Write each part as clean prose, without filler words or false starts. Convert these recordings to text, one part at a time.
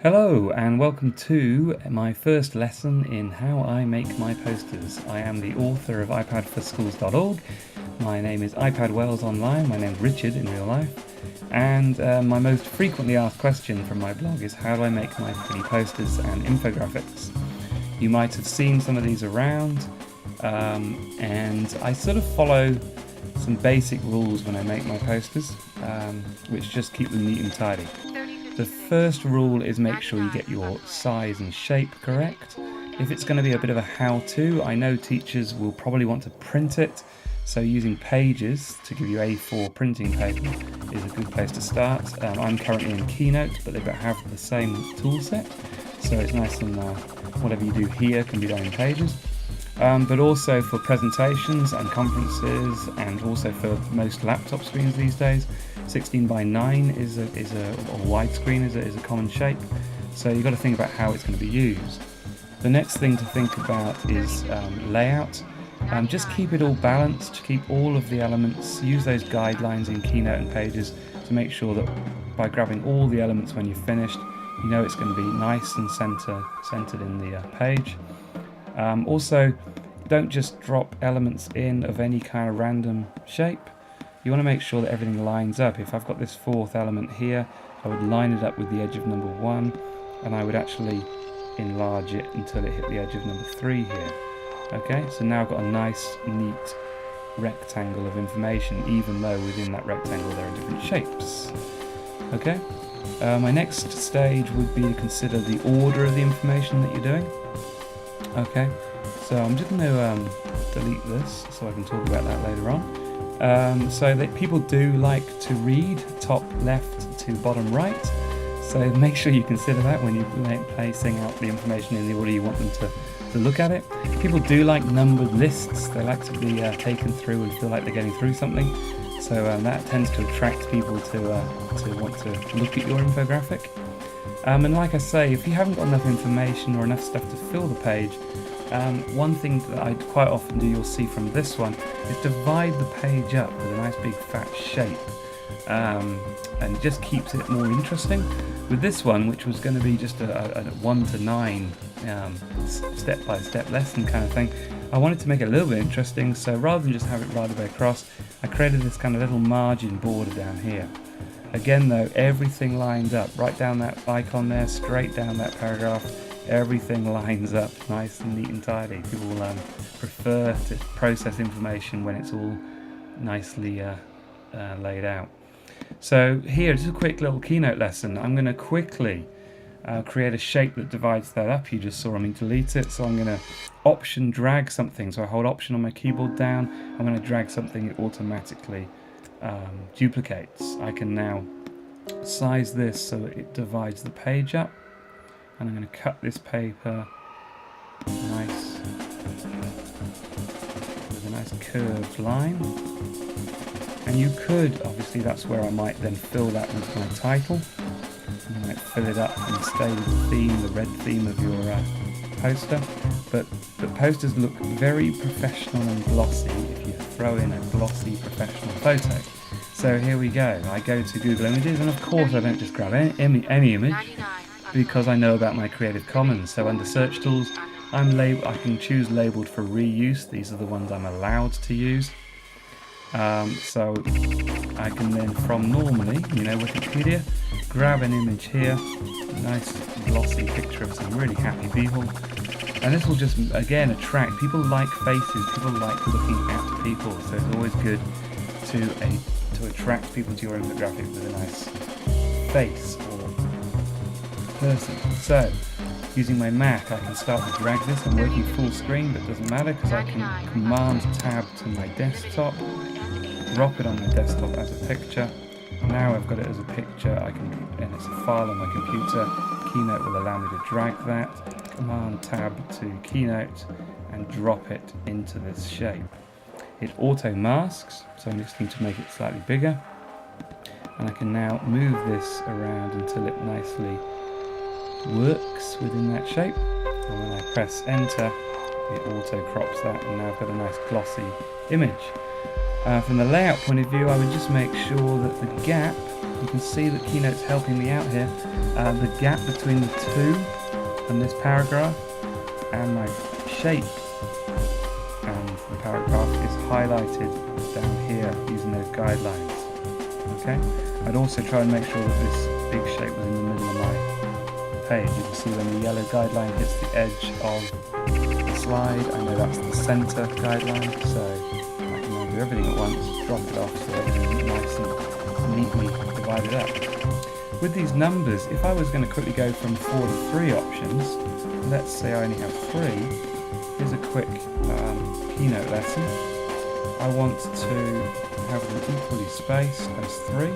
Hello and welcome to my first lesson in how I make my posters. I am the author of iPadforschools.org. My name is iPad Wells online, my name is Richard in real life, and my most frequently asked question from my blog is how do I make my pretty posters and infographics. You might have seen some of these around, and I sort of follow some basic rules when I make my posters, which just keep them neat and tidy. The first rule is make sure you get your size and shape correct. If it's going to be a bit of a how-to, I know teachers will probably want to print it, so using Pages to give you A4 printing paper is a good place to start. I'm currently in Keynote, but they have the same tool set, so it's nice and whatever you do here can be done in Pages. But also for presentations and conferences, and also for most laptop screens these days, 16 by 9 is a widescreen is a common shape. So you've got to think about how it's going to be used. The next thing to think about is layout. Just keep it all balanced, keep all of the elements, use those guidelines in Keynote and Pages to make sure that by grabbing all the elements when you're finished, you know it's going to be nice and centered in the page. Also, don't just drop elements in of any kind of random shape. You want to make sure that everything lines up. If I've got this fourth element here, I would line it up with the edge of number 1, and I would actually enlarge it until it hit the edge of number 3 here. Okay, so now I've got a nice, neat rectangle of information, even though within that rectangle there are different shapes. Okay, my next stage would be to consider the order of the information that you're doing. Okay, so I'm just going to delete this so I can talk about that later on. So that people do like to read top left to bottom right, so make sure you consider that when you're placing out the information in the order you want them to look at it. People do like numbered lists, they like to be taken through and feel like they're getting through something, so that tends to attract people to want to look at your infographic. And like I say, if you haven't got enough information or enough stuff to fill the page, one thing that I quite often do, you'll see from this one, is divide the page up with a nice big fat shape, and it just keeps it more interesting. With this one, which was going to be just a 1 to 9 step-by-step lesson kind of thing, I wanted to make it a little bit interesting, so rather than just have it right the way across, I created this kind of little margin border down here. Again though, everything lines up, right down that icon there, straight down that paragraph, everything lines up nice and neat and tidy. People prefer to process information when it's all nicely laid out. So here, just a quick little Keynote lesson. I'm going to quickly create a shape that divides that up. You just saw me delete it, so I'm going to Option drag something. So I hold Option on my keyboard down, I'm going to drag something, it automatically duplicates. I can now size this so that it divides the page up, and I'm going to cut this paper nice with a nice curved line. And you could, obviously that's where I might then fill that with my title. You might fill it up and stay with the theme, the red theme of your poster. But posters look very professional and glossy if you throw in a glossy professional photo. So here we go. I go to Google Images, and of course I don't just grab any image, because I know about my Creative Commons. So under Search Tools, I can choose labeled for reuse. These are the ones I'm allowed to use. So I can then, from normally, Wikipedia, grab an image here, a nice glossy picture of some really happy people, and this will just again attract people. Like faces, people like looking at people, so it's always good to attract people to your infographic with a nice face or person. So using my Mac, I can start to drag this. I'm working full screen, but it doesn't matter because I can Command Tab to my desktop, drop it on my desktop as a picture. Now I've got it as a picture, and it's a file on my computer. Keynote will allow me to drag that, Command Tab to Keynote, and drop it into this shape. It auto masks, so I'm just going to make it slightly bigger, and I can now move this around until it nicely works within that shape. And when I press enter, it auto crops that, and now I've got a nice glossy image. From the layout point of view, I would just make sure that the gap You can see that Keynote's helping me out here. The gap between the 2 and this paragraph and my shape and the paragraph is highlighted down here using those guidelines. Okay, I'd also try and make sure that this big shape was in the middle of my page. You can see when the yellow guideline hits the edge of the slide, I know that's the center guideline, so I can now do everything at once, drop it off so everything's nice and neatly divided up. With these numbers, if I was going to quickly go from 4 to 3 options, let's say I only have 3, here's a quick Keynote lesson. I want to have them equally spaced as 3.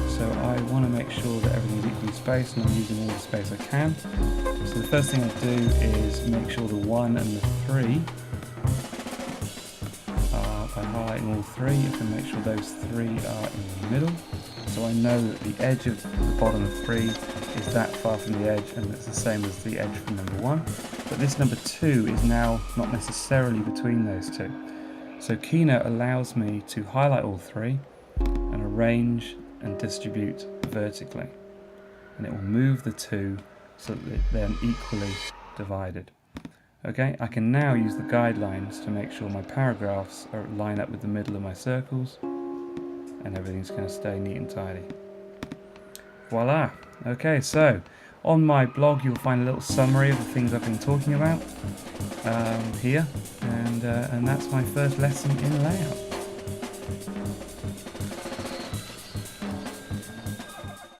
So I want to make sure that everything's equally spaced and I'm using all the space I can. So the first thing I do is make sure the 1 and the 3, by highlighting all 3, I can make sure those 3 are in the middle. So I know that the edge of the bottom of 3 is that far from the edge, and it's the same as the edge from number 1. But this number 2 is now not necessarily between those 2. So Keynote allows me to highlight all 3 and arrange and distribute vertically. And it will move the 2 so that they're equally divided. Okay, I can now use the guidelines to make sure my paragraphs are line up with the middle of my circles, and everything's going to stay neat and tidy. Voila! Okay, so on my blog you'll find a little summary of the things I've been talking about here, and that's my first lesson in layout.